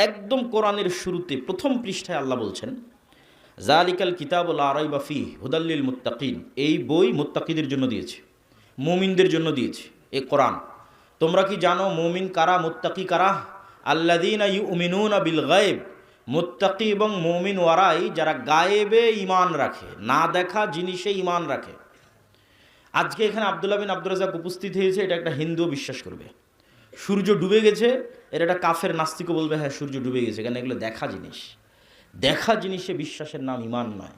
একদম কোরআনের শুরুতে প্রথম পৃষ্ঠায় আল্লাহ বলছেন, জালিকাল কিতাবুল লা রাইবা ফীহি হুদাল লিল মুত্তাকিন। এই বই মুত্তাকিদের জন্য দিয়েছি, মুমিনদের জন্য দিয়েছি এই কোরআন। তোমরা কি জানো মুমিন কারা, মুত্তাকি কারা? আল্লাযীনা ইউমিনুনা বিল গায়ব। মুত্তাকি এবং মুমিন ওয়ারাই যারা গায়েবে ঈমান রাখে, না দেখা জিনিসে ঈমান রাখে। আজকে এখানে আব্দুল্লাহ বিন আব্দুর রাজ্জাক উপস্থিত হয়েছে, এটা একটা হিন্দুও বিশ্বাস করবে। সূর্য ডুবে গেছে, এর একটা কাফের নাস্তিকও বলবে হ্যাঁ সূর্য ডুবে গেছে, কেন এগুলো দেখা জিনিস। দেখা জিনিসে বিশ্বাসের নাম ঈমান নয়।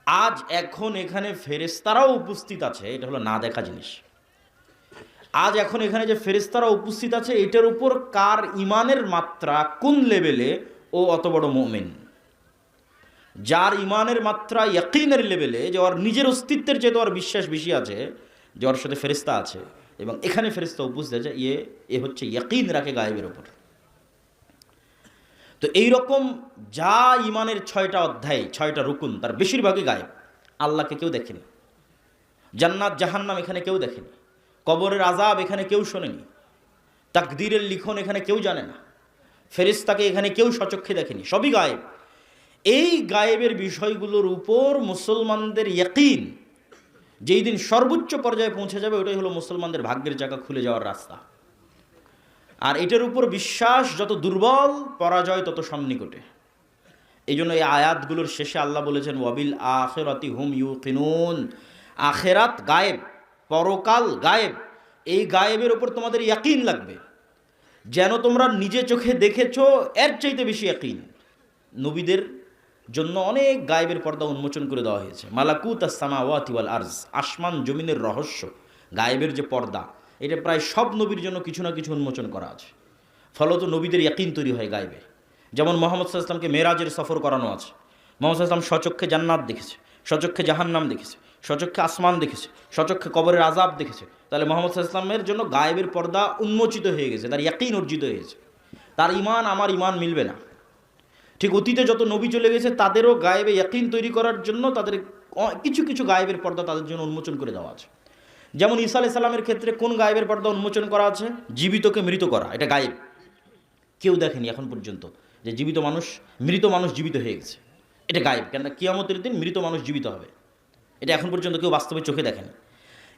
আজ এখন এখানে ফেরেশতারাও উপস্থিত আছে, এটা হলো না দেখা জিনিস। আজ এখন এখানে যে ফেরেশতারা উপস্থিত আছে, এটার উপর কার ঈমানের মাত্রা কোন লেভেলে, ও অত বড় মুমিন। যার ঈমানের মাত্রা ইয়াকিনের লেভেলে, যে ওর নিজের অস্তিত্বের চেয়ে ওর বিশ্বাস বেশি আছে, যে ওর সাথে ফেরেশতা আছে এবং এখানে ফেরেশতা উপস্থিত আছে, এ হচ্ছে ইয়াকিন রাখে গায়েবের ওপর। তো এইরকম যা ঈমানের 6টা অধ্যায়, 6টা রুকুন, তার বেশিরভাগই গায়েব। আল্লাহকে কেউ দেখেনি, জান্নাত জাহান্নাম এখানে কেউ দেখেনি, কবরের আযাব এখানে কেউ শোনেনি, তাকদীরের লিখন এখানে কেউ জানে না, ফেরেশতাকে এখানে কেউ স্বচক্ষে দেখেনি, সবই গায়েব। এই গায়েবের বিষয়গুলোর উপর মুসলমানদের ইয়াকিন যেই দিন সর্বোচ্চ পর্যায়ে পৌঁছে যাবে, ওটাই হলো মুসলমানদের ভাগ্যের চাকা খুলে যাওয়ার রাস্তা। আর এটার উপর বিশ্বাস যত দুর্বল, পরাজয় তত সন্নিকটে। এই জন্য এই আয়াতগুলোর শেষে আল্লাহ বলেছেন, ওয়াবিল আখিরাতি হুম ইউকিনুন। আখেরাত গায়েব, পরকাল গায়েব। এই গায়েবের উপর তোমাদের ইয়াকিন লাগবে, যেন তোমরা নিজে চোখে দেখেছো এর চাইতে বেশি ইয়াকিন। নবীদের জন্য অনেক গায়েবের পর্দা উন্মোচন করে দেওয়া হয়েছে। মালাকুত আস-সামাওয়াতি ওয়াল আরজ, আসমান জমিনের রহস্য, গায়েবের যে পর্দা, এটা প্রায় সব নবীর জন্য কিছু না কিছু উন্মোচন করা আছে। ফলত নবীদের ইয়াকিন তৈরি হয় গায়েবে। যেমন মুহাম্মদ সাল্লাল্লাহু আলাইহি ওয়াসাল্লামকে মেরাজের সফর করানো আছে, মুহাম্মদ সাল্লাল্লাহু আলাইহি ওয়াসাল্লাম স্বচক্ষে জান্নাত দেখেছে, স্বচক্ষে জাহান্নাম দেখেছে, স্বচক্ষে আসমান দেখেছে, স্বচক্ষে কবরের আযাব দেখেছে। তাহলে মুহাম্মদ সাল্লাল্লাহু আলাইহি ওয়াসাল্লামের জন্য গায়েবের পর্দা উন্মোচিত হয়ে গেছে, তার ইয়াকিন অর্জিত হয়েছে। তার ঈমান আমার ঈমান মিলবে না। ঠিক অতীতে যত নবী চলে গেছে, তাদেরও গায়েবে ইয়াকিন তৈরি করার জন্য তাদের কিছু কিছু গায়েবের পর্দা তাদের জন্য উন্মোচন করে দেওয়া আছে। যেমন ঈসা আলাইহিস সালামের ক্ষেত্রে কোন গায়েবের পর্দা উন্মোচন করা আছে? জীবিতকে মৃত করা, এটা গায়েব। কেউ দেখেনি এখন পর্যন্ত যে জীবিত মানুষ, মৃত মানুষ জীবিত হয়ে গেছে, এটা গায়েব। কেন? কিয়ামতের দিন মৃত মানুষ জীবিত হবে, এটা এখন পর্যন্ত কেউ বাস্তবে চোখে দেখেনি।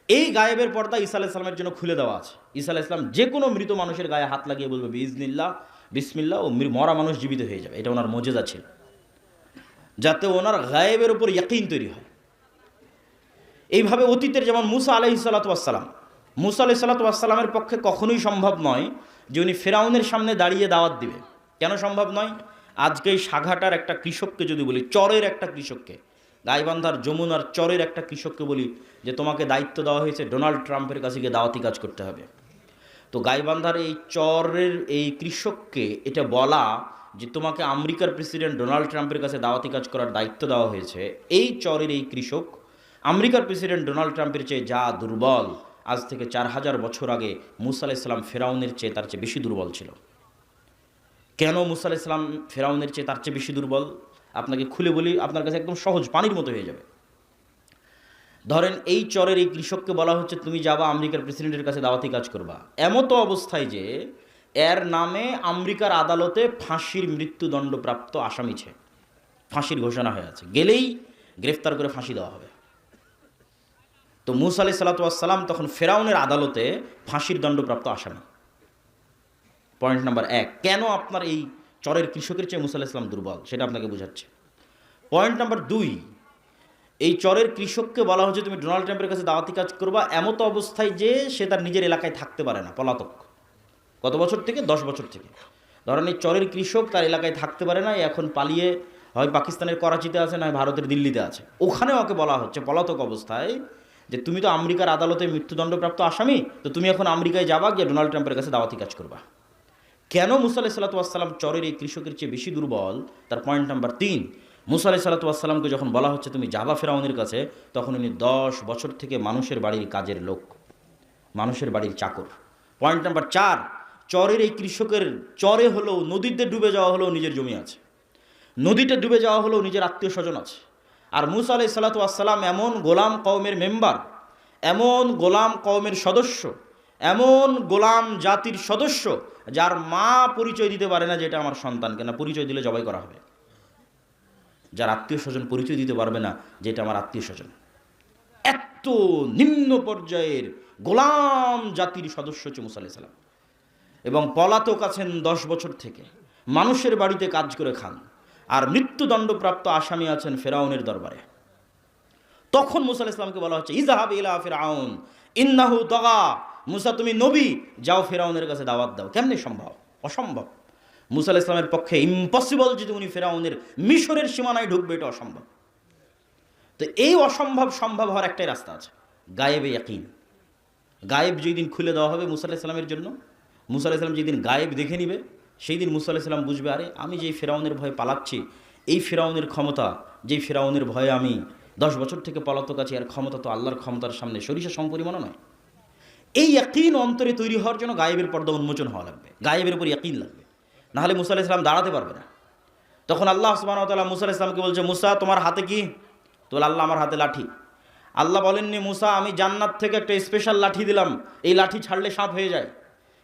এই গায়েবের পর্দা ঈসা আলাইহিস সালামের জন্য খুলে দেওয়া আছে। ঈসা আলাইহিস সালাম যে কোনো মৃত মানুষের গায়ে হাত লাগিয়ে বলবে বিইজনিল্লাহ, বিসমিল্লাহ, ও মরা মানুষ জীবিত হয়ে যাবে। এটা ওনার মুজিজা ছিল, যাতে ওনার গায়েবের উপর ইয়াকিন তৈরি হয়। এইভাবে অতীতের যেমন মুসা আলাইহিস সালাতু ওয়াস সালাম, মুসা আলাইহিস সালাতু ওয়াস সালামের পক্ষে কখনোই সম্ভব নয় যে উনি ফেরাউনের সামনে দাঁড়িয়ে দাওয়াত দিবে। কেন সম্ভব নয়? আজকে এই সাঘাটার একটা কৃষককে যদি বলি, চরের একটা কৃষককে, গাইবান্ধার যমুনার চরের একটা কৃষককে বলি যে তোমাকে দায়িত্ব দেওয়া হয়েছে ডোনাল্ড ট্রাম্পের কাছে গিয়ে দাওয়াতি কাজ করতে হবে, তো গাইবান্ধার এই চরের এই কৃষককে এটা বলা যে তোমাকে আমেরিকার প্রেসিডেন্ট ডোনাল্ড ট্রাম্পের কাছে দাওয়াতি কাজ করার দায়িত্ব দেওয়া হয়েছে, এই চরের এই কৃষক আমেরিকার প্রেসিডেন্ট ডোনাল্ড ট্রাম্পের চেয়ে যা দুর্বল, আজ থেকে 4000 বছর আগে মুসা আলাইহিস সালাম ফেরাউনের চেয়ে তার চেয়ে বেশি দুর্বল ছিল। কেন মুসা আলাইহিস সালাম ফেরাউনের চেয়ে তার চেয়ে বেশি দুর্বল? আপনাকে খুলে বলি, আপনার কাছে একদম সহজ, পানির মতো হয়ে যাবে। ধরেন এই চরের এই কৃষককে বলা হচ্ছে তুমি যাবা আমেরিকার প্রেসিডেন্টের কাছে দাওয়াতি কাজ করবা, এমতো অবস্থায় যে এর নামে আমেরিকার আদালতে ফাঁসির মৃত্যুদণ্ডপ্রাপ্ত আসামি ছে, ফাঁসির ঘোষণা হয়ে আছে, গেলেই গ্রেফতার করে ফাঁসি দেওয়া হবে। তো মুসা আলাইহিস সালাতু ওয়াস সালাম তখন ফেরাউনের আদালতে ফাঁসির দণ্ডপ্রাপ্ত আসামি। পয়েন্ট নাম্বার 1, কেন আপনার এই চরের কৃষকের চেয়ে মুসা আলাইহিস সালাম দুর্বল, সেটা আপনাকে বোঝাচ্ছে। পয়েন্ট নাম্বার 2, এই চরের কৃষককে বলা হচ্ছে তুমি ডোনাল্ড ট্রাম্পের কাছে দাওয়াতি কাজ করবা, এমতো অবস্থায় যে সে তার নিজের এলাকায় থাকতে পারে না, পলাতক। কত বছর থেকে? 10 বছর থেকে। ধরেন এই চরের কৃষক তার এলাকায় থাকতে পারে না, এখন পালিয়ে হয় পাকিস্তানের করাচিতে আছে, না ভারতের দিল্লিতে আছে। ওখানে ওকে বলা হচ্ছে পলাতক অবস্থায় যে তুমি তো আমেরিকার আদালতে মৃত্যুদণ্ডপ্রাপ্ত আসামি, তো তুমি এখন আমেরিকায় যাবা, গিয়ে ডোনাল্ড ট্রাম্পের কাছে দাওয়াতি কাজ করবা। কেন মুসা আলাইহিস সালাতু ওয়াস সালাম চরের এই কৃষকের চেয়ে বেশি দুর্বল? তার পয়েন্ট নাম্বার 3, মুসা আলাইহিস সালাতু ওয়াস সালামকে যখন বলা হচ্ছে তুমি যাবা ফেরাউনের কাছে, তখন উনি 10 বছর থেকে মানুষের বাড়ির কাজের লোক, মানুষের বাড়ির চাকর। পয়েন্ট নাম্বার 4, চরের এই কৃষকের চরে হলেও, নদীতে ডুবে যাওয়া হলেও নিজের জমি আছে, নদীতে ডুবে যাওয়া হলেও নিজের আত্মীয় স্বজন আছে। আর মুসা আলাইহিস সালাতু ওয়াস সালাম এমন গোলাম কওমের মেম্বার, এমন গোলাম কওমের সদস্য, এমন গোলাম জাতির সদস্য যার মা পরিচয় দিতে পারে না যে এটা আমার সন্তান, কেন পরিচয় দিলে জবাই করা হবে। যার আত্মীয় স্বজন পরিচয় দিতে পারবে না যে এটা আমার আত্মীয় স্বজন। এত নিম্ন পর্যায়ের গোলাম জাতির সদস্য হচ্ছে মুসা আলাইহিস সালাম, এবং পলাতক আছেন 10 বছর থেকে, মানুষের বাড়িতে কাজ করে খান, আর মৃত্যুদণ্ডপ্রাপ্ত আসামি আছেন ফেরাউনের দরবারে। তখন মুসা আলাইহিস সালামকে বলা হচ্ছে ইযহাব ইলা ফিরআউন ইন্নাহু তাগা, মুসা তুমি নবী, যাও ফেরাউনের কাছে দাওয়াত দাও। কেমনে সম্ভব? অসম্ভব। মুসা আলাইহিস সালামের পক্ষে ইম্পসিবল যে উনি ফেরাউনের মিশরের সীমানায় ঢুকবে, এটা অসম্ভব। তো এই অসম্ভব সম্ভব হওয়ার একটাই রাস্তা আছে, গায়েবে ইয়াকিন। গায়েব যেই দিন খুলে দেওয়া হবে মুসা আলাইহিস সালামের জন্য, মুসা আলাইহিস সালাম যেদিন গায়েব দেখে নিবে, সেই দিন মুসা আলাইহিস সালাম বুঝবে, আরে আমি যেই ফেরাউনের ভয়ে পালাচ্ছি, এই ফেরাউনের ক্ষমতা, যেই ফেরাউনের ভয়ে আমি 10 বছর থেকে পলাতক আছি, আর ক্ষমতা তো আল্লাহর ক্ষমতার সামনে সরিষা সমপরিমাণও নয়। এই ইয়াকিন অন্তরে তৈরি হওয়ার জন্য গায়েবের পর্দা উন্মোচন হওয়া লাগবে, গায়েবের উপর ইয়াকিন লাগবে, নাহলে মুসা আলাইহিস সালাম দাঁড়াতে পারবে না। তখন আল্লাহ সুবহানাহু ওয়া তাআলা মুসা আলাইহিস সালামকে বলছে, মুসা তোমার হাতে কি? তো আল্লাহ, আমার হাতে লাঠি। আল্লাহ বলেননি, মুসা আমি জান্নাত থেকে একটা স্পেশাল লাঠি দিলাম, এই লাঠি ছাড়লে সাপ হয়ে যায়।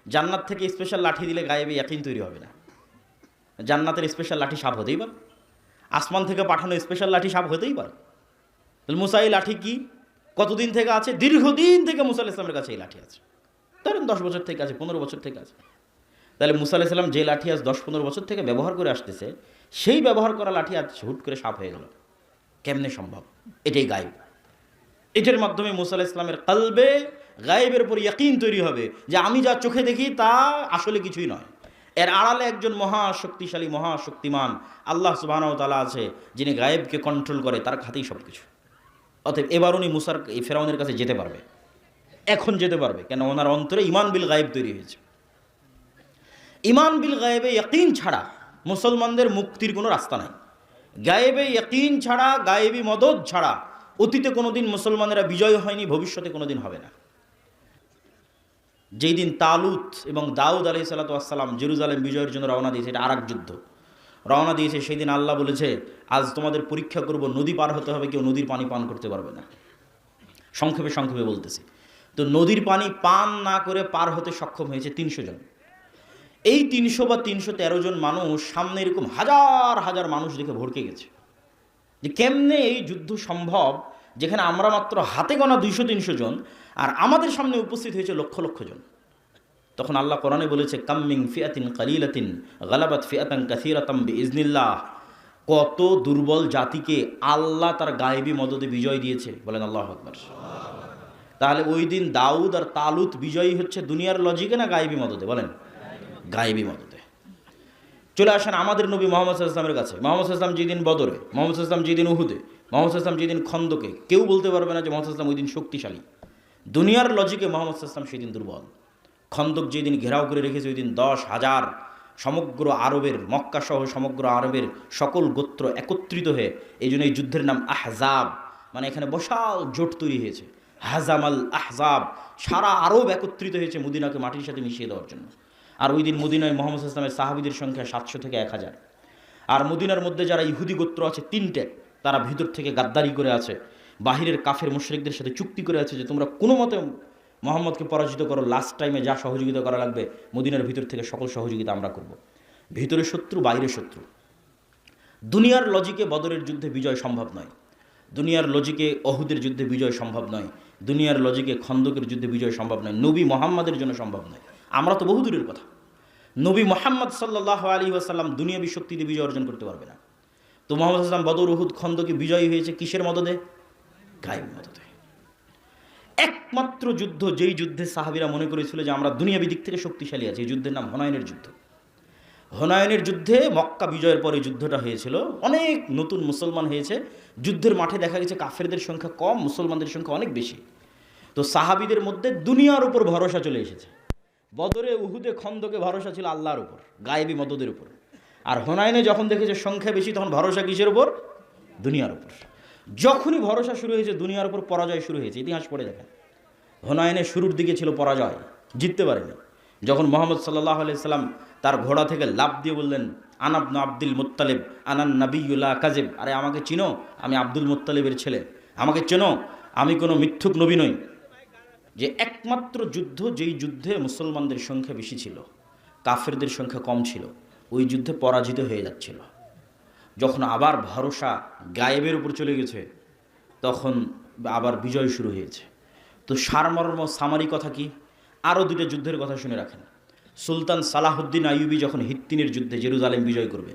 জান্নাত থেকে স্পেশাল লাঠি দিলে গায়েবে ইয়াকিন তৈরি হবে না। জান্নাতের স্পেশাল লাঠি সাপ হতেই পারে, আসমান থেকে পাঠানো স্পেশাল লাঠি সাপ হতেই পারে। তাহলে মুসা এই লাঠি কি কতদিন থেকে আছে? দীর্ঘদিন থেকে মুসা আলাইহিস সালামের কাছে এই লাঠি আছে। ধরেন 10 বছর থেকে আছে, 15 বছর থেকে আছে। তাহলে মুসা আলাইহিস সালাম যে লাঠি আজ 10-15 বছর থেকে ব্যবহার করে আসতেছে, সেই ব্যবহার করা লাঠি আজ হুট করে সাপ হয়ে গেল, কেমনে সম্ভব? এটাই গায়েব। এটার মাধ্যমে মুসা আলাইহিস সালামের কলবে গায়েবের উপর ইয়াকিন তৈরি হবে যে আমি যা চোখে দেখি তা আসলে কিছুই নয়, এর আড়ালে একজন মহাশক্তিশালী মহাশক্তিমান আল্লাহ সুবহানাহু ওয়া তাআলা আছে, যিনি গায়েবকে কন্ট্রোল করে, তার হাতেই সব কিছু। অতএব এবার উনি মুসার এই ফেরাউনের কাছে যেতে পারবে, এখন যেতে পারবে, কেন ওনার অন্তরে ইমান বিল গায়েব তৈরি হয়েছে। ইমান বিল গায়েবে ইয়াকিন ছাড়া মুসলমানদের মুক্তির কোনো রাস্তা নাই। গায়েবে ইয়াকিন ছাড়া, গায়েবী মদদ ছাড়া অতীতে কোনোদিন মুসলমানেরা বিজয় হয়নি, ভবিষ্যতে কোনোদিন হবে না। যেই দিন তালুত এবং দাউদ আলাইহিস সালাতু ওয়াস সালাম জেরুজালেম বিজয়ের জন্য রওনা দিয়েছে, এটা আরেক যুদ্ধ, রওনা দিয়েছে, সেই দিন আল্লাহ বলেছে আজ তোমাদের পরীক্ষা করব, নদী পার হতে হবে, কেউ নদীর পানি পান করতে পারবে না। সংক্ষেপে সংক্ষেপে বলতেছি, তো নদীর পানি পান না করে পার হতে সক্ষম হয়েছে 300 জন। এই 300 বা 313 জন মানুষ সামনে এরকম হাজার হাজার মানুষ দেখে ভড়কে গেছে যে কেমনে এই যুদ্ধ সম্ভব, যেখানে আমরা মাত্র হাতে গোনা 200-300 জন, আর আমাদের সামনে উপস্থিত হয়েছে লক্ষ লক্ষ জন। তখন আল্লাহ কোরআনে বলেছে কাম মিন ফিআতিন কালিলাতিন গালাবাত ফিআতান কাসীরাতাম বিইজনিল্লাহ, কত দুর্বল জাতিকে আল্লাহ তার গায়েবী মদদে বিজয় দিয়েছে, বলেন আল্লাহু আকবার। তাহলে ওই দিন দাউদ আর তালুত বিজয়ী হচ্ছে দুনিয়ার লজিকে না গায়েবী মদদে? বলেন গায়েবী মদদে। চলে আসেন আমাদের নবী মুহাম্মদ সাল্লাল্লাহু আলাইহি ওয়াসাল্লামের কাছে। মুহাম্মদ সাল্লাল্লাহু আলাইহি ওয়াসাল্লাম যেদিন বদরে, মুহাম্মদ সাল্লাল্লাহু আলাইহি ওয়াসাল্লাম যেদিন উহুদে, মুহাম্মদ সাল্লাল্লাহু আলাইহি ওয়াসাল্লাম যেদিন খন্দকে, কেউ বলতে পারবে না যে মুহাম্মদ সাল্লাল্লাহু আলাইহি ওয়াসাল্লাম ওই দিন শক্তিশালী। দুনিয়ার লজিকে মুহাম্মদ সাল্লাল্লাহু আলাইহি ওয়াসাল্লাম সেদিন দুর্বল। খন্দক যেদিন ঘেরাও করে রেখেছে, ওই দিন 10,000 সমগ্র আরবের, মক্কা সহ সমগ্র আরবের সকল গোত্র একত্রিত হয়ে, এই জন্য এই যুদ্ধের নাম আহজাব, মানে এখানে বিশাল জোট তৈরি হয়েছে, হাজামাল আহজাব। সারা আরব একত্রিত হয়েছে মদিনাকে মাটির সাথে মিশিয়ে দেওয়ার জন্য। আর ওই দিন মদিনায় মুহাম্মদ সাল্লাল্লাহু আলাইহি ওয়াসাল্লামের সাহাবীদের সংখ্যা 700 থেকে 1000। আর মদিনার মধ্যে যারা ইহুদি গোত্র আছে 3টে, তারা ভিতর থেকে গাদ্দারি করে আছে, বাহিরের কাফের মুশরিকদের সাথে চুক্তি করে আছে যে তোমরা কোনো মতে মুহাম্মদকে পরাজিত করো, লাস্ট টাইমে যা সহযোগিতা করা লাগবে মদিনার ভিতর থেকে সকল সহযোগিতা আমরা করব। ভিতরে শত্রু, বাইরে শত্রু। দুনিয়ার লজিকে বদরের যুদ্ধে বিজয় সম্ভব নয়, দুনিয়ার লজিকে অহুদের যুদ্ধে বিজয় সম্ভব নয়, দুনিয়ার লজিকে খন্দকের যুদ্ধে বিজয় সম্ভব নয়, নবী মুহাম্মাদের জন্য সম্ভব নয়। আমরা তো বহুদূরের কথা, নবী মুহাম্মদ সাল্লাল্লাহু আলাইহি ওয়াসাল্লাম দুনিয়াবী শক্তি দিয়ে বিজয় অর্জন করতে পারবে না। তো মুহাম্মদ সাল্লাল্লাহু আলাইহি ওয়াসাল্লাম বদর, উহুদ, খন্দকে বিজয়ী হয়েছে কিসের মদদে? গায়েবী মদদে। একমাত্র যুদ্ধ, যেই যুদ্ধে সাহাবীরা মনে করেছিল যে আমরা দুনিয়াবী দিক থেকে শক্তিশালী আছি, এই যুদ্ধের নাম হুনাইনের যুদ্ধ। হুনাইনের যুদ্ধে মক্কা বিজয়ের পরে যুদ্ধটা হয়েছিল, অনেক নতুন মুসলমান হয়েছে, যুদ্ধের মাঠে দেখা গেছে কাফেরদের সংখ্যা কম, মুসলমানদের সংখ্যা অনেক বেশি। তো সাহাবীদের মধ্যে দুনিয়ার উপর ভরসা চলে এসেছে। বদরে, উহুদে, খন্দকে ভরসা ছিল আল্লাহর উপর, গায়েবী মদদের উপর। আর হুনাইনে যখন দেখেছে সংখ্যা বেশি, তখন ভরসা কিসের উপর? দুনিয়ার উপর। যখনই ভরসা শুরু হয়েছে দুনিয়ার উপর, পরাজয় শুরু হয়েছে। ইতিহাস পড়ে দেখেন, হুনাইনের শুরুর দিকে ছিল পরাজয়, জিততে পারেনি। যখন মুহাম্মদ সাল্লাল্লাহু আলাইহি সাল্লাম তার ঘোড়া থেকে লাফ দিয়ে বললেন আনা ইবনু আব্দুল মুত্তালিব আনান নাবিয়্যু লা কাযিব, আরে আমাকে চিনো, আমি আব্দুল মুত্তালিবের ছেলে, আমাকে চেনো, আমি কোনো মিথ্যুক নবী নই। যে একমাত্র যুদ্ধ, যেই যুদ্ধে মুসলমানদের সংখ্যা বেশি ছিল, কাফেরদের সংখ্যা কম ছিল, ওই যুদ্ধে পরাজিত হয়ে যাচ্ছিল। যখন আবার ভরসা গায়েবের উপর চলে গেছে, তখন আবার বিজয় শুরু হয়েছে। তো সারমর্ম সামারি কথা কি? আরও দুটো যুদ্ধের কথা শুনে রাখেন। সুলতান সালাহুদ্দিন আইয়ুবী যখন হিত্তিনের যুদ্ধে জেরুজালেম বিজয় করবে,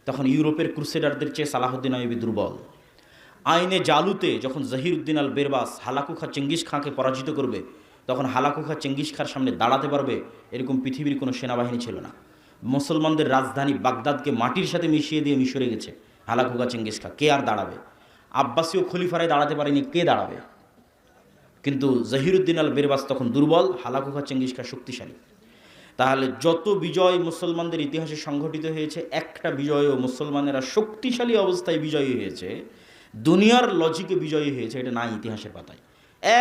তখন ইউরোপের ক্রুসেডারদের চেয়ে সালাহুদ্দিন আইয়ুবী দুর্বল। আইনে জালুতে যখন জহিরুদ্দিন আল বেরবাস হালাকু খা চেঙ্গিস খাঁকে পরাজিত করবে, তখন হালাকু খা চেঙ্গিস খাঁর সামনে দাঁড়াতে পারবে এরকম পৃথিবীর কোনো সেনাবাহিনী ছিল না। মুসলমানদের রাজধানী বাগদাদকে মাটির সাথে মিশিয়ে দিয়ে মিশরে গেছে হালাকু খা চেঙ্গিস খা। কে আর দাঁড়াবে? আব্বাসীয় খলিফারাই দাঁড়াতে পারেনি, কে দাঁড়াবে? কিন্তু জহিরুদ্দিন আল বেরবাস তখন দুর্বল, হালাকু খা চেঙ্গিস খা শক্তিশালী। তাহলে যত বিজয় মুসলমানদের ইতিহাসে সংঘটিত হয়েছে, একটা বিজয়ও মুসলমানেরা শক্তিশালী অবস্থায় বিজয়ী হয়েছে, দুনিয়ার লজিকে বিজয়ী হয়েছে, এটা নাই ইতিহাসের পাতায়।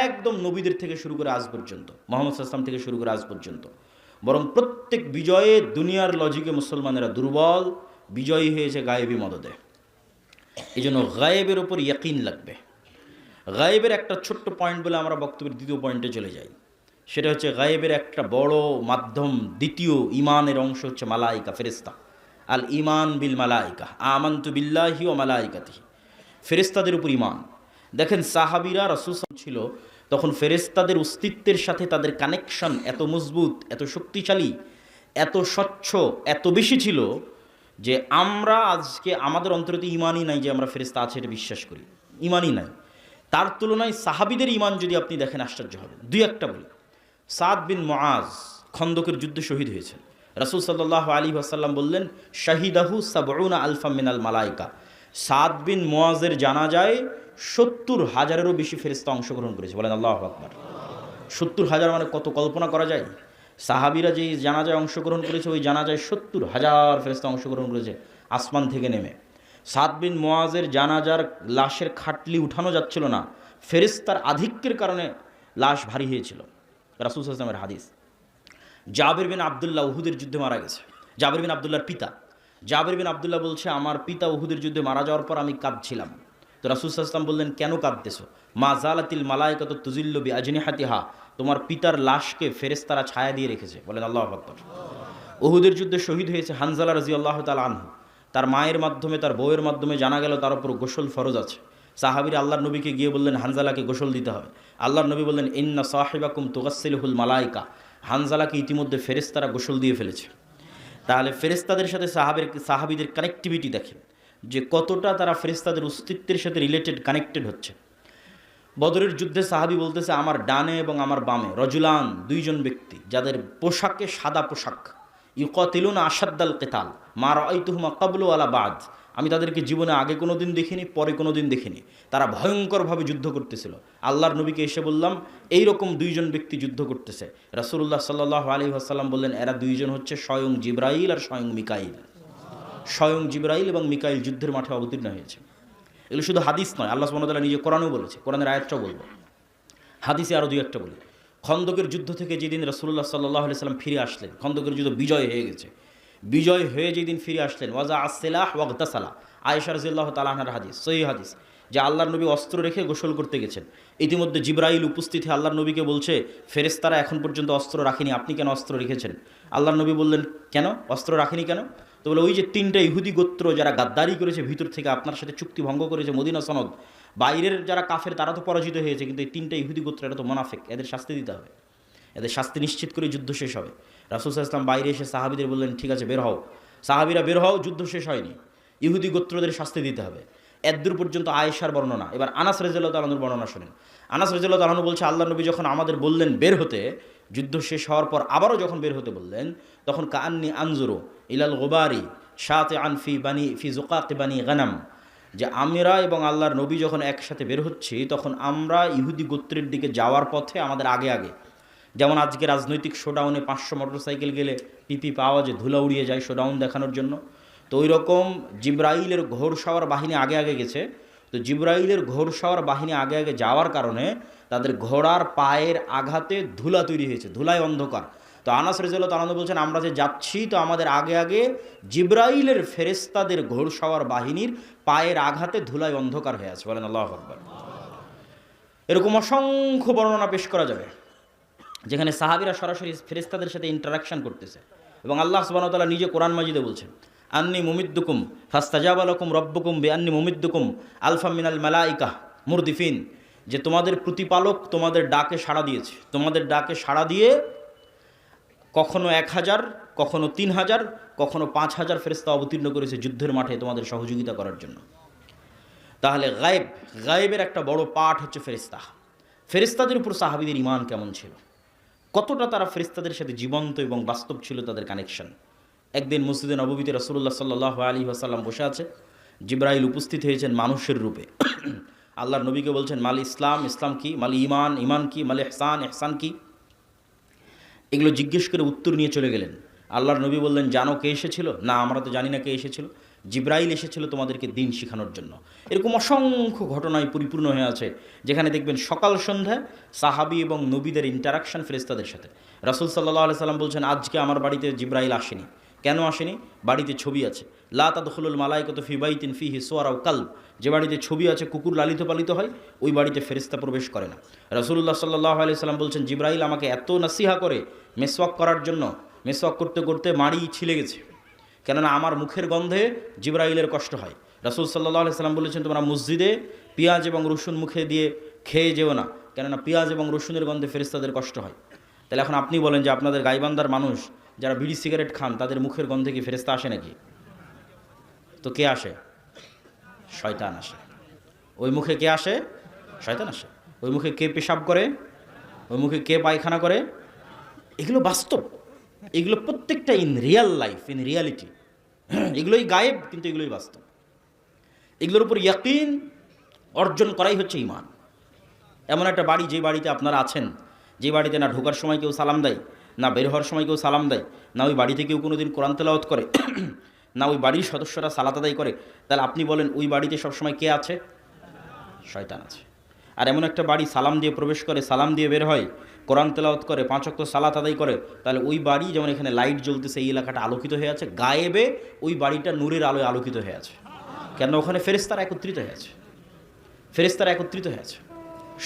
একদম নবীদের থেকে শুরু করে আজ পর্যন্ত, মোহাম্মদ সাল্লাল্লাহু আলাইহি ওয়াসাল্লাম থেকে শুরু করে আজ পর্যন্ত, বরং প্রত্যেক বিজয়ে দুনিয়ার লজিকে মুসলমানেরা দুর্বল, বিজয়ী হয়েছে গায়েবী মদদে। এই জন্য গায়েবের ওপর ইয়াকিন লাগবে। গায়েবের একটা ছোট্ট পয়েন্ট বলে আমরা বক্তব্যের দ্বিতীয় পয়েন্টে চলে যাই। সেটা হচ্ছে গায়েবের একটা বড় মাধ্যম, দ্বিতীয় ইমানের অংশ হচ্ছে মালাইকা, ফেরেস্তা। আল ইমান বিল মালাইকা, আমানতু বিল্লাহি ওয়া মালাইকাতিহি। ফেরেস্তাদের উপর ইমান। দেখেন সাহাবীরা রাসূল ছিল তখন ফেরেস্তাদের অস্তিত্বের সাথে তাদের কানেকশন এত মজবুত, এত শক্তিশালী, এত স্বচ্ছ, এত বেশি ছিল যে আমরা আজকে আমাদের অন্তরে ইমানই নাই যে আমরা ফেরেস্তা আছে এটা বিশ্বাস করি, ইমানই নাই। তার তুলনায় সাহাবীদের ইমান যদি আপনি দেখেন আশ্চর্য হবেন। দুই একটা বলি। সাদ বিন মুআজ খন্দকের যুদ্ধে শহীদ হয়েছেন। রাসূল সাল্লাল্লাহু আলাইহি ওয়াসাল্লাম বললেন, শাহিদাহু সাবউনা আলফা মিনাল মালাইকা। সাদ বিন মুআজের জানাজায় ৭০,০০০-এরও বেশি ফেরেশতা অংশগ্রহণ করেছে। বলেন আল্লাহু আকবার। ৭০,০০০ মানে কত, কল্পনা করা যায়? সাহাবীরা যেই জানাজায় অংশগ্রহণ করেছে, ওই জানাজায় ৭০,০০০ ফেরেশতা অংশগ্রহণ করেছে আসমান থেকে নেমে। সাদ বিন মুআজের জানাজার লাশের খাটলি উঠানো যাচ্ছিল না, ফেরেশতার আধিক্যের কারণে লাশ ভারী হয়েছিল। রাসূল সাল্লাল্লাহু আলাইহি ওয়াসাল্লামের হাদিস। জাবির বিন আব্দুল্লাহ উহুদের যুদ্ধে মারা গেছে। জাবির বিন আব্দুল্লাহর পিতা। জাবির বিন আব্দুল্লাহ বলছে, আমার পিতা উহুদের যুদ্ধে মারা যাওয়ার পর আমি কাঁদছিলাম। তো রাসূল সাল্লাল্লাহু আলাইহি ওয়াসাল্লাম বললেন, কেন কাঁদতেছো? মা জালাতিল মালাইকাতু তুজিল্লু বিআজনিহাতিহা। তোমার পিতার লাশকে ফেরেশতারা ছায়া দিয়ে রেখেছে। বলেন আল্লাহু আকবার। উহুদের যুদ্ধে শহীদ হয়েছে হানজালা রাদিয়াল্লাহু তাআলা আনহু। তার মায়ের মাধ্যমে, তার বউয়ের মাধ্যমে জানা গেল তার উপর গোসল ফরজ আছে। সাহাবীরা আল্লাহর নবীকে গিয়ে বললেন, হানজালাকে গোসল দিতে হবে। আল্লাহর নবী বললেন, ইন্না সাহিবাকুম তুগাসসিলুহুল মালাইকা। হানজালাকে ইতিমধ্যে ফেরেশতারা গোসল দিয়ে ফেলেছে। তাহলে ফেরেশতাদের সাথে সাহাবীদের কানেক্টিভিটি দেখেন যে কতটা তারা ফেরেশতাদের অস্তিত্বের সাথে রিলেটেড, কানেক্টেড হচ্ছে। বদরের যুদ্ধে সাহাবী বলতেছে, আমার ডানে এবং আমার বামে রজুলান, দুইজন ব্যক্তি যাদের পোশাকে সাদা পোশাক, ইউকাতিলুনা আশাদ্দাল কিতাল মা রাআইতুহুমা ক্বাবলু ওয়ালা বাদ। আমি তাদেরকে জীবনে আগে কোনো দিন দেখিনি, পরে কোনো দিন দেখিনি। তারা ভয়ঙ্করভাবে যুদ্ধ করতেছিল। আল্লাহর নবীকে এসে বললাম, এইরকম দুইজন ব্যক্তি যুদ্ধ করতেছে। রাসূলুল্লাহ সাল্লাল্লাহু আলাইহি ওয়াসাল্লাম বললেন, এরা দুইজন হচ্ছে স্বয়ং জিবরাইল আর স্বয়ং মিকাইল। স্বয়ং জিবরাইল এবং মিকাইল যুদ্ধের মাঠে অবতীর্ণ হয়েছে। এগুলো শুধু হাদিস নয়, আল্লাহ সুবহানাহু ওয়া তাআলা নিজে কোরআনেও বলেছে। কোরআনের আয়াতটাও বলবো, হাদিসে আরও দুই একটা বলি। খন্দকের যুদ্ধ থেকে যেদিন রাসূলুল্লাহ সাল্লাল্লাহু আলাইহি ওয়াসাল্লাম ফিরে আসলেন, খন্দকের যুদ্ধ বিজয় হয়ে গেছে, বিজয় হয়ে যেদিন ফিরে আসলেন, ওয়াজা আসসিলাহ ওয়াগতাসালা। আয়েশা রাদিয়াল্লাহু তাআলা আনহার হাদিস, সহিহ হাদিস, যে আল্লাহর নবী অস্ত্র রেখে গোসল করতে গেছেন। ইতিমধ্যে জিবরাইল উপস্থিত হয়ে আল্লাহর নবীকে বলছে, ফেরেশতারা এখন পর্যন্ত অস্ত্র রাখেনি, আপনি কেন অস্ত্র রেখেছেন? আল্লাহর নবী বললেন, কেন অস্ত্র রাখেনি কেন? তো বলে, ওই যে 3টা ইহুদি গোত্র যারা গাদ্দারি করেছে, ভিতর থেকে আপনার সাথে চুক্তি ভঙ্গ করেছে, মদিনা সনদ, বাইরের যারা কাফের তারা তো পরাজিত হয়েছে, কিন্তু এই 3টা ইহুদি গোত্র, এটা তো মুনাফিক, এদের শাস্তি দিতে হবে, এদের শাস্তি নিশ্চিত করে যুদ্ধ শেষ হবে। রাসূল সাল্লাল্লাহু আলাইহি ওয়াসাল্লাম বাইরে এসে সাহাবীদের বললেন, ঠিক আছে বের হও। সাহাবীরা বের হও, যুদ্ধ শেষ হয়নি, ইহুদি গোত্রদের শাস্তি দিতে হবে। এদ্দূর পর্যন্ত আয়েশার বর্ণনা। এবার আনাস রাদিয়াল্লাহু তাআলার বর্ণনা শুনেন। আনাস রাদিয়াল্লাহু তাআলা বলছে, আল্লাহর নবী যখন আমাদের বললেন বের হতে, যুদ্ধ শেষ হওয়ার পর আবারও যখন বের হতে বললেন, তখন কাআন্নী আনজুরু ইলাল গুবারি শাতিআন ফি যুকাক বানি গানাম, যে আমরা এবং আল্লাহর নবী যখন একসাথে বের হচ্ছি, তখন আমরা ইহুদি গোত্রের দিকে যাওয়ার পথে আমাদের আগে আগে, যেমন আজকে রাজনৈতিক শোডাউনে 500 মোটরসাইকেল গেলে পিপি পাওয়া যে ধুলা উড়িয়ে যায় শোডাউন দেখানোর জন্য, তো ওই রকম জিবরাইলের ঘোড়সাওয়ার বাহিনী আগে আগে গেছে। তো জিবরাইলের ঘোড়সাওয়ার বাহিনী আগে আগে যাওয়ার কারণে তাদের ঘোড়ার পায়ের আঘাতে ধুলা তৈরি হয়েছে, ধুলায় অন্ধকার। তো আনাস রাদিয়াল্লাহু তাআলা বলছেন, আমরা যে যাচ্ছি, তো আমাদের আগে আগে জিবরাইলের ফেরেশতাদের ঘোড়সাওয়ার বাহিনীর পায়ের আঘাতে ধুলায় অন্ধকার হয়ে আছে। বলেন আল্লাহু আকবার। এরকম অসংখ্য বর্ণনা পেশ করা যাবে। যেখানে সাহাবীরা সরাসরি ফেরেশতাদের সাথে ইন্টারাকশন করতেছে। এবং আল্লাহ সুবহানাহু ওয়া তাআলা নিজে কোরআন মাজিদে বলছেন, আন্নী মুমিদ্দুকুম ফাস্তাজাবা লাকুম রব্বুকুম বিআন্নী মুমিদ্দুকুম আলফাম মিনাল মালাইকা মুরদিফিন, যে তোমাদের প্রতিপালক তোমাদের ডাকে সাড়া দিয়েছে, তোমাদের ডাকে সাড়া দিয়ে কখনো 1000, কখনো 3000, কখনো 5000 ফেরেশতা অবতীর্ণ করেছে যুদ্ধের মাঠে তোমাদের সহযোগিতা করার জন্য। তাহলে গায়েবের একটা বড় পাঠ হচ্ছে ফেরেশতা। ফেরেশতাদের উপর সাহাবীদের ঈমান কেমন ছিল, কতটা তারা ফেরেশতাদের সাথে জীবন্ত এবং বাস্তব ছিল তাদের কানেকশন। একদিন মসজিদে নববীতে রাসূলুল্লাহ সাল্লাল্লাহু আলাইহি ওয়াসাল্লাম বসে আছে, জিবরাইল উপস্থিত হয়েছেন মানুষের রূপে। আল্লাহর নবীকে বলছেন, মাল ইসলাম, ইসলাম কি, মাল ঈমান, ঈমান কি, মাল ইহসান, ইহসান কি, এগুলো জিজ্ঞেস করে উত্তর নিয়ে চলে গেলেন। আল্লাহর নবী বললেন, জানো কে এসেছিল? না, আমরা তো জানি না কে এসেছিল। জিবরাইল এসেছিল তোমাদেরকে দিন শেখানোর জন্য। এরকম অসংখ্য ঘটনায় পরিপূর্ণ হয়ে আছে, যেখানে দেখবেন সকাল সন্ধ্যায় সাহাবী এবং নবীদের ইন্টারাকশন ফেরেশতাদের সাথে। রাসূল সাল্লাল্লাহু আলাইহি সাল্লাম বলছেন, আজকে আমার বাড়িতে জিবরাইল আসেনি। কেন আসেনি? বাড়িতে ছবি আছে। লা তাদখুলুল মালাইকাতু ফি বাইতিন ফিহি সুওয়ার আও কালব, যে বাড়িতে ছবি আছে, কুকুর লালিত পালিত হয়, ওই বাড়িতে ফেরেশতা প্রবেশ করে না। রাসূলুল্লাহ সাল্লাল্লাহু আলাইহি সাল্লাম বলছেন, জিবরাইল আমাকে এত নসিহা করে মেসওয়াক করার জন্য, মেসওয়াক করতে করতে মাড়ি ছিলে গেছে, কেননা আমার মুখের গন্ধে জিবরাইলের কষ্ট হয়। রাসূল সাল্লাল্লাহু আলাইহি সাল্লাম বলেছেন, তোমরা মসজিদে পেঁয়াজ এবং রসুন মুখে দিয়ে খেয়ে যেও না, কেননা পেঁয়াজ এবং রসুনের গন্ধে ফেরেশতাদের কষ্ট হয়। তাহলে এখন আপনি বলেন যে আপনাদের গাইবান্ধার মানুষ যারা বিড়ি সিগারেট খান, তাদের মুখের গন্ধে কি ফেরেশতা আসে নাকি? তো কে আসে? শয়তান আসে। ওই মুখে কে আসে? শয়তান আসে। ওই মুখে কে পেশাব করে? ওই মুখে কে পায়খানা করে? এগুলো বাস্তব, এগুলো প্রত্যেকটা in Real life, in reality. এগুলোই গায়েব, কিন্তু এগুলোই বাস্তব। এগুলোর উপর ইয়াকিন অর্জন করাই হচ্ছে ঈমান। এমন একটা বাড়ি, যে বাড়িতে আপনারা আছেন, যে বাড়িতে না ঢোকার সময় কেউ সালাম দেয়, না বের হওয়ার সময় কেউ সালাম দেয়, না ওই বাড়িতে কেউ কোনো দিন কোরআন তেলাওয়াত করে, না ওই বাড়ির সদস্যরা সালাত আদায় করে, তাহলে আপনি বলেন ওই বাড়িতে সবসময় কে আছে? শয়তান আছে। আর এমন একটা বাড়ি সালাম দিয়ে প্রবেশ করে, সালাম দিয়ে বের হয়, কোরআন তেলাওয়াত করে, 5 ওয়াক্ত সালাত আদায় করে, তাহলে ওই বাড়ি, যেমন এখানে লাইট জ্বলতেছে, এই এলাকাটা আলোকিত হয়ে আছে, গায়েবে ওই বাড়িটা নূরের আলোয় আলোকিত হয়ে আছে। কেন? ওখানে ফেরেশতারা একত্রিত হয়ে আছে, ফেরেশতারা একত্রিত হয়ে আছে।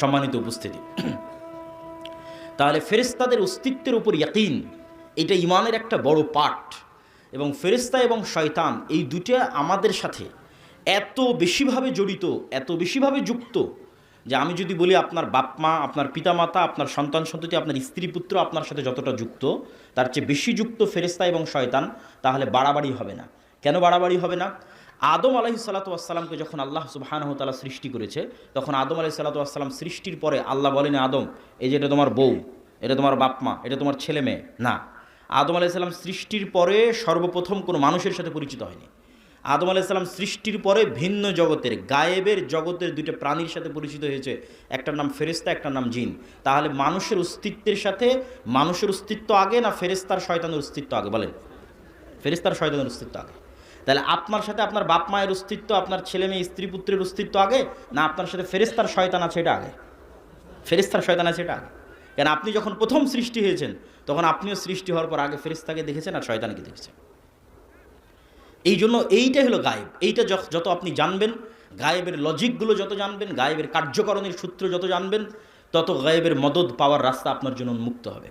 সম্মানিত উপস্থিতি, তাহলে ফেরেশতাদের অস্তিত্বের উপর ইয়াকিন, এটা ঈমানের একটা বড় পার্ট। এবং ফেরেশতা এবং শয়তান এই দুটো আমাদের সাথে এত বেশিভাবে জড়িত, এত বেশিভাবে যুক্ত, যে আমি যদি বলি আপনার বাপ মা, আপনার পিতামাতা, আপনার সন্তান সন্ততি, আপনার স্ত্রী পুত্র আপনার সাথে যতটা যুক্ত, তার চেয়ে বেশি যুক্ত ফেরেশতা এবং শয়তান, তাহলে বাড়াবাড়ি হবে না। কেন বাড়াবাড়ি হবে না? আদম আলাইহিসসালাতু ওয়াসসালামকে যখন আল্লাহ সুবহানাহু ওয়া তাআলা সৃষ্টি করেছে, তখন আদম আলাইহিসসালাতু ওয়াসসালাম সৃষ্টির পরে আল্লাহ বলেন, আদম, এই যে এটা তোমার বউ, এটা তোমার বাপ মা, এটা তোমার ছেলে মেয়ে না। আদম আলাইহিস সালাম সৃষ্টির পরে সর্বপ্রথম কোনো মানুষের সাথে পরিচিত হয়নি। আদম আলাইহিস সালাম সৃষ্টির পরে ভিন্ন জগতের, গায়েবের জগতের দুইটা প্রাণীর সাথে পরিচিত হয়েছে, একটার নাম ফেরেশতা, একটার নাম জিন। তাহলে মানুষের অস্তিত্বের সাথে মানুষের অস্তিত্ব আগে, না ফেরেশতার শয়তানের অস্তিত্ব আগে? বলেন, ফেরেশতার শয়তানের অস্তিত্ব আগে। তাহলে আপনার সাথে আপনার বাপ মায়ের অস্তিত্ব, আপনার ছেলে মেয়ে স্ত্রী পুত্রের অস্তিত্ব আগে, না আপনার সাথে ফেরেশতার শয়তান আছে এটা আগে? ফেরেশতার শয়তান আছে এটা আগে। কেন? আপনি যখন প্রথম সৃষ্টি হয়েছেন, তখন আপনিও সৃষ্টি হওয়ার পর আগে ফেরেশতাকে দেখেছেন আর শয়তানকে দেখেছেন। এই জন্য এইটাই হলো গায়েব। এইটা যত আপনি জানবেন, গায়েবের লজিকগুলো যত জানবেন, গায়েবের কার্যকরণের সূত্র যত জানবেন, তত গায়েবের মদদ পাওয়ার রাস্তা আপনার জন্য উন্মুক্ত হবে।